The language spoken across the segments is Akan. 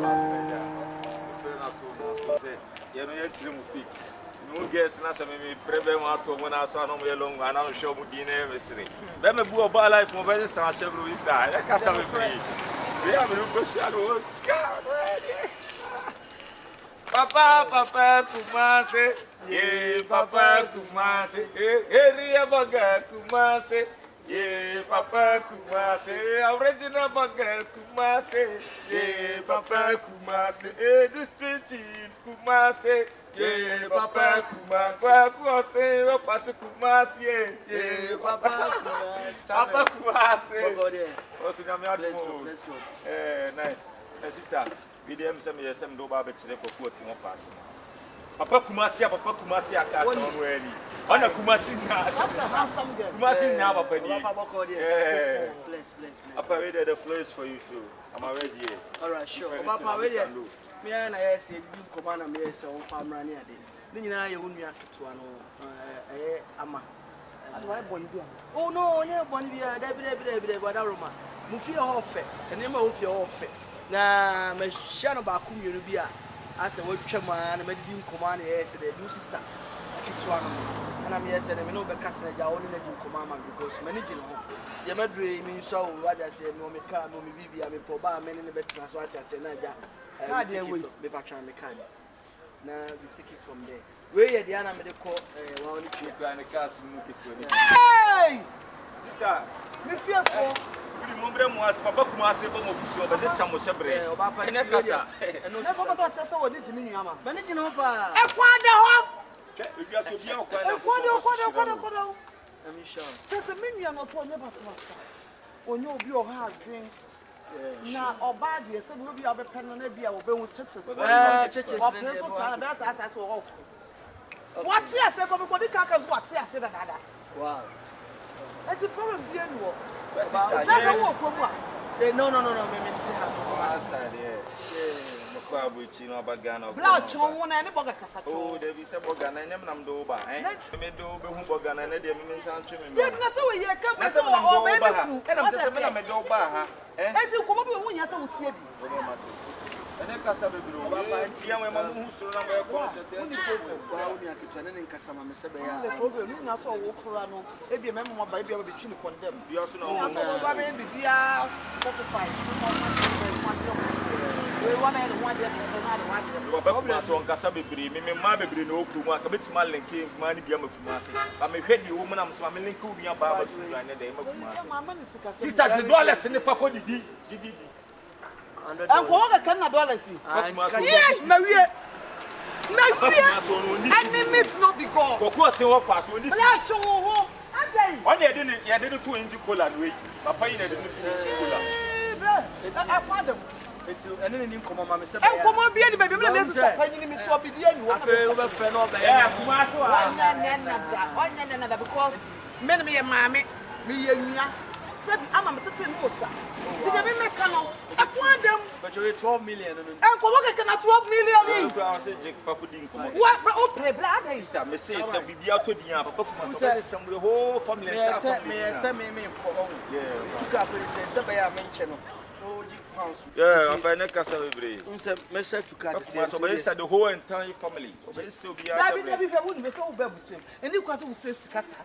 You know, you're chilling with feet. No guess, and I may prevent one to when I saw no long and I'm sure we didn't ever see. Let me go about life for better sound, Chevrolet style. I can't have we have a little shadow. Papa, Kumase, yeah, Papa, Kumase, eh, Baga, Kumase, yeah, Papa, Kumase, original Baga, Kumase, yeah, Papa, Kumase, eh, the street chief, Kumase, yeah, Papa, Kumase, Papa, Kumase, yeah, Papa, Kumase, let's go. Nice. Sister. We dem some yesem do ba be kire kofu oti mo pass. Papa Kumasi aka ton wani. Ona Kumasi na. Kumasi na papa ni. Bless. Papa we the flow is for you so. I'm already here. All right, sure. Papa we there. Me na yes e bi koma na me yes o famra ni ade. Ni nyina ye wonu aketo no ama. Adwa boni bia. Oh no, onye boni bia. Dabi boda roma. Mu fie ho fe. Ene ma wo fie ho fe. Na me shano ba ku mienu bia ase wo twema na me di nkoma na yes the new sister akitwa no na me yes na me no be kase na ja wo na di nkoma ma because me ni gino ho ye madure mi nso wo waja se me o me ka me o me bibia me po ba me ne betina so ati ase na ja ka de we me pa twa me ka na we take it from there we ye dia na me de ko wa oni twe gba na ka se mu ketwa ni hey sister me fear for Mumbre Moas, Papa Kumasi, Bomusu, but this some was a bread. And a casa. And no, Papa, what did you mean, Yama? Managing over. I quite if you are so young, I'm sure. Says a million or two never master. When you be hard drink. Now, or bad, yes, and will be of a pen on a beer or be with churches. Churches, that's off. What's here? Say, come what the cackers, what's here? Said another. Wow. That's a problem, dear. No, me no bagano. Blood chon one any boga kasa. Oh, there be some boga na nyam nam do ba, eh? Me do be hu boga na dey me san twe me. Dey na say we ye ka be so o be ku. E na say me na me do ba ha. Eh? E ti ko mo be hu nya say wo tie bi. Ene kasa be biro. Papa ntia we ma mu hu suru na be concert. Uni problem. Wa uni akitwa ne nkasa ma me se be ya. The problem ni na so wo kura no. E bi me mo ba e bi be twi ni condemn. Bi also no. Wo ba be bi bia certified. We want to one day problem so nkasa bebre me ma bebre no okru mu aka betima link ma ni bia makumase ba me hwedi wo mu na so ma link wo bia ba ba tu na dey makumase sister $2 ne fa ko didi and ko ga kan na dollars yes ma wie enemies no be god ko ko te wo fa so ni la chu ho adai onye ye dey 2 inji cola no we papa yi na dey 2 inji cola I want them. And then in come on, Mr. And come on, be any baby, let's stop finding me to be the end. I feel another because men me and mammy, me and me. Said I'm a little mosa. Did you make a no? I want them. But you're 12 million. And come on, cannot 12 million. I said, Jake, Papa didn't come. What? Oh, play blood. Sister, me say, some be out to the upper. Some the whole family. Send me, yeah, took up and said, I mentioned. Yeah, I'm by neck as a baby. Message to catch the whole entire family. So be I wouldn't be so bad. And you can't say Cassa.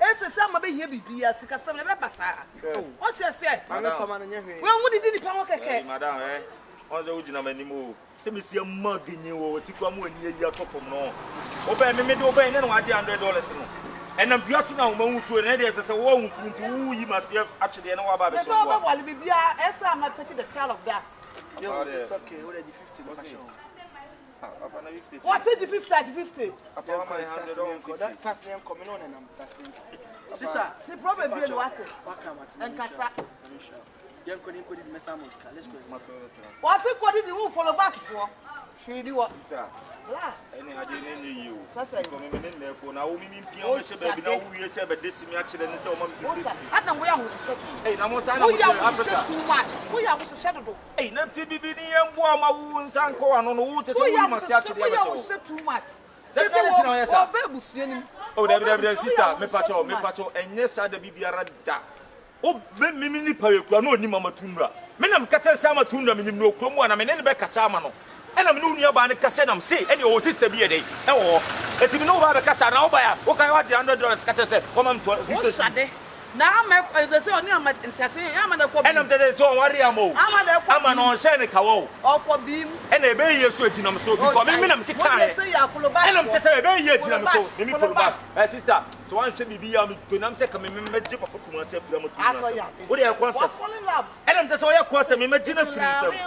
As some of here be as Cassa. What's your say? Well, what did you power? Madame, eh? On the original anymore. So we see a mug in you to come when you're from no. Obey me, obey, and $100. And I'm beautiful now, Monsu, and it is a woman to you must have actually know about it. Well, be I'm not taking the care of that. It's okay, already 50. What's it, 50? That's them coming on and I'm testing. Sister, they probably be water. And Cassa. Young couldn't miss let's go. What's it? What did you follow back for? She do what? Any I didn't you. Coming in there for now, we mean, baby, now we say, but this is actually so much. I don't wear hey, I'm too much. We have a shadow. Hey, not to be and warm my wounds and go on the water. So you must actually have too much. That's all. Oh, sister, me patrol, and yes, I the Bibia. O me ni pa we kura no ni mama tundra. Me na mkata se ama tundra me ni no kromu na me ne be kasa ama no. E na me no nua ba ne kasa na me say e o sister bi e dey. E wo. Eti me no ba be kasa na wo ba ya. Wo kan wa $100 kata se wo mam to. Wo sade. Na ama they say oni ama ntase ama na ko. E na me dey so wari amo. Ama na ko. Ama no she ne kawo. Okwo bim. E na ebe ye so ejina me so because me na me keka e. E na me say ebe ye ejina me so. Me follow back. Sister, so one she bibi ya me to na me say ka me je papa kuma se fura mo to. Wo dey concept. Fall in love. E na me say o concept me gina firi so. Me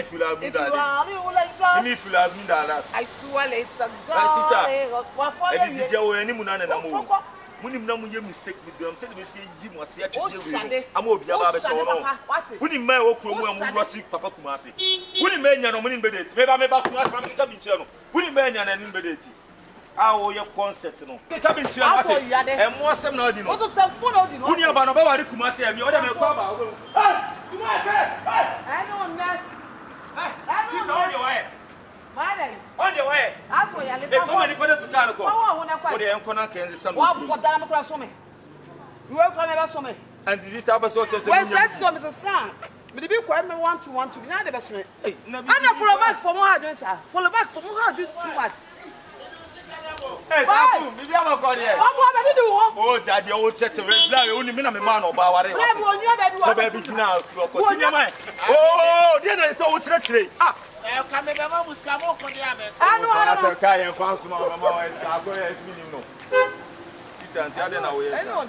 feel like me that. Me feel like me that. I swear it's a God. What fall in love. E di je wo ani mu na na mo. Munim na mu ye mistake with them say they say yi mo ase atwe we am obi aba be so no munim ma wo kuro mu am rush papa kuma ase munim ma nya no munim be date me ba kuma ase ma ka bi nche no munim ma nya na nim be date a wo ye concert no ka bi nche no ase e mo asem na odi no o to se fo na odi no munim ba no ba wari kuma ase mi o de me ko ba wo kuma ase I know na sister on your way Male. On your way. Aso ya le fa. E to mani pade to kan ko. Wo na kwa. O de enko na kan some. Wa ko dala me kura so me. You e kwa me ba so me. And this is about so say. Well, let's go Mr. San. Me dey be kwa me want to be na de be so me. Na follow back for more hard sir. Follow back for more hard too much. Hey, Taku, me bia ma ko de. O mo be do wo. Oh, daddy, o chete we bla we oni me na me ma na oba ware. Bla wo nyu be do wo. So be bi kina ko si me mai. Oh, dey na so o tire. Ah. Ka me be ma muska mo ko de abe. Anu ana so ka yen fa so ma wa eska ko yes mi ni no. Sister anti ade na wo yes. I know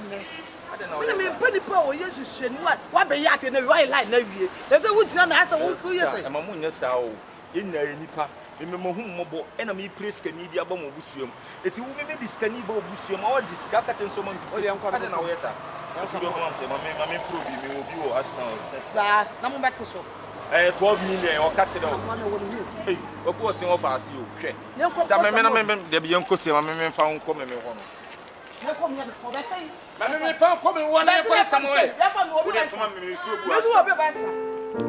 ne. Me pedi pa o yesu hwenu wa be ya ate na wi line na wie. Dey say wo jina na asa wo ku yefe. E ma mu nya sa o. Enna enipa. Me mo hu mobo e na me praise kani dia ba mo busuam. Eti wo be diskani ba busuam. O di sika ka ten so ma o de enko ade na wo yes a. Aku do ma se ma me fro bi me obi o Arsenal. Sa na mo beto so. 12 million o catch it out. Hey, o ko tin o fa ase o hwe. Ta me de bi yenko se ma me fa nko me ho no. Me ko me ko be say. Ma me fa nko me wo na e kwa samoe. Wo de so ma me fi obu. Me do obi ba sa.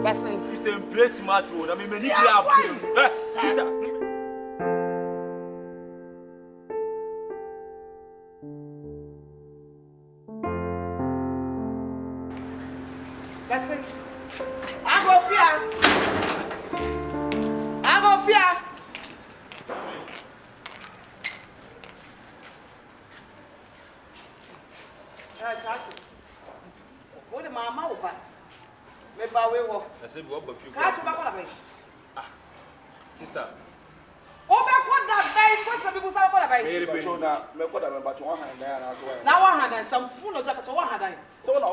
Ba say. Sister in place smart o na me ni bia abu. Sister. Ba say. Agofia. What the mama oba? Me ba we wo. I said we oba few. Ka tu ba ko da be. Sister. O be ko da be ko so bi busa ko da be. Me ko da me ba to one hand na so. Na one hand some fool no jaka to one hand. So na o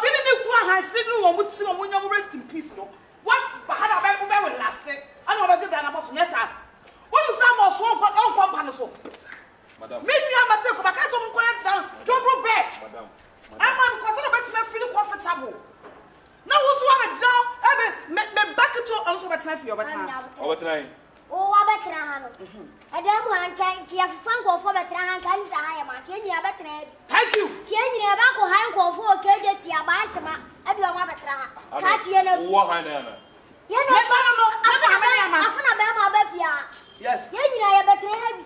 bi ni kura hand signal wo muti wo nyam rest in peace no. What ba hada be we last. Ana o ba je da na boss yes sir. Wo ni sa mo so on pa no so. Madam. Me nua ma se ko ba ka to mo ko down. Double bed. Madam. I'm because I bet me feel comfortable. Now who's what down? Me back to also bet me feel better. Over time. Oh, I bet Rahano. I don't want to have fun for better hand can I am a kid. Thank you. Can you have a hand for KJ about I don't want to catch you. You yes. You are better heavy.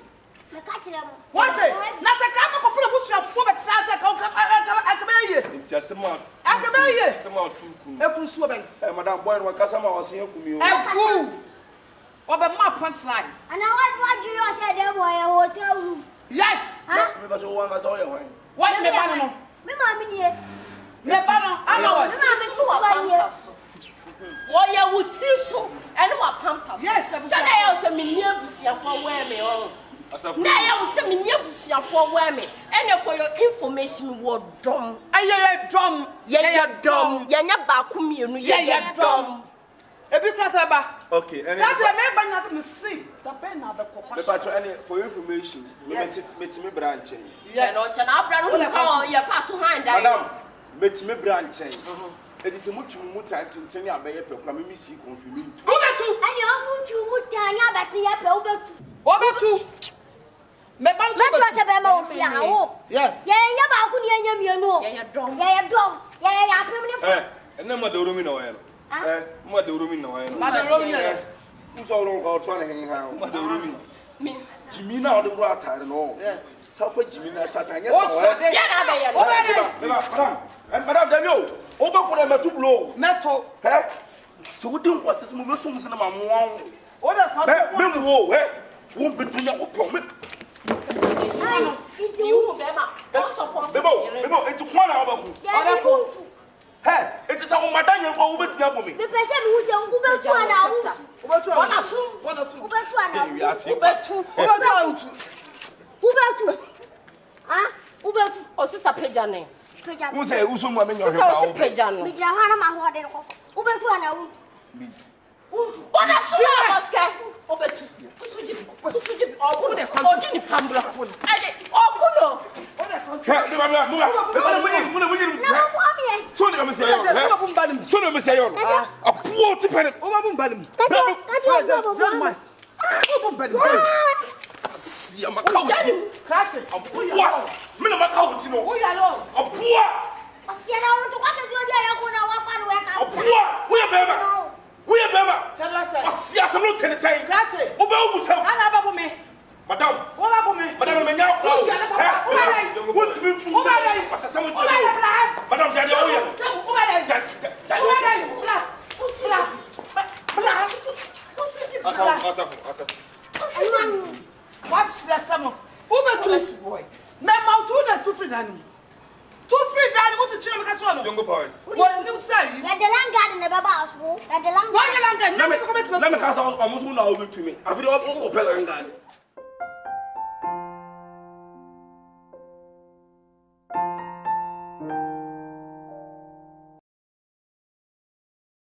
What? Not a camera full of bush of 4 but I come here. It's a small. I come here. Small too. Every swimming. Madam Boy, what customer was here to me. Or the map punchline. And what do you say there boy a hotel room? Yes. Because you want us all your way. What me banana? Me mammy here. Me banana. I know what. Why you would feel so and what pampas? Yes, I also mean near Busia for where me all. Now I was saying near Busia for where me and for your information word drum. I drum. Yeah, drum. Yanya Bakumi, yeah, drum. A big class about. Okay, and that's a member not to see. The pen of the for information, met me branch. Yes, no, and I'll bring your fast hand. Madam, met me branch. It is a much more time to tell you about your program. Me see confusing. And you also do would tell you about the over two. Yes. Yeah, you know. Yeah, drum. Yeah, permanent. And then Mother Rumino. Mother Rumino. Mother Rumino. Who's all trying to hang out? Mother Rumino. Me. Jimmy now the water and all. Yes. Suffer Jimmy Satan. Madam Daniel, over for them to blow. Metal. So we don't watch this movie from cinema. What a won't be doing your promise. You, Bema. Bebo, it's 1 hour. Hey, it is our madam who will be up with me. The person who said, who bet 2 hours? Who bet 2? Ah, who bet 2? Oh, Sister Pejane. Who say, who's some woman you're Pejane? With your hand on my heart, who bet 2 hours? What a shame! Oh, but oh, the country, Pambra. Oh, Madam, Madam, what's the summer? Uber boy. Mamma, two free dining. 2 free dining, what the children catch on. Younger boys. What you say? Let the land garden never bounce. Let the land. Why you land? Let me come to let me cast out almost 1 hour to me. I feel all open.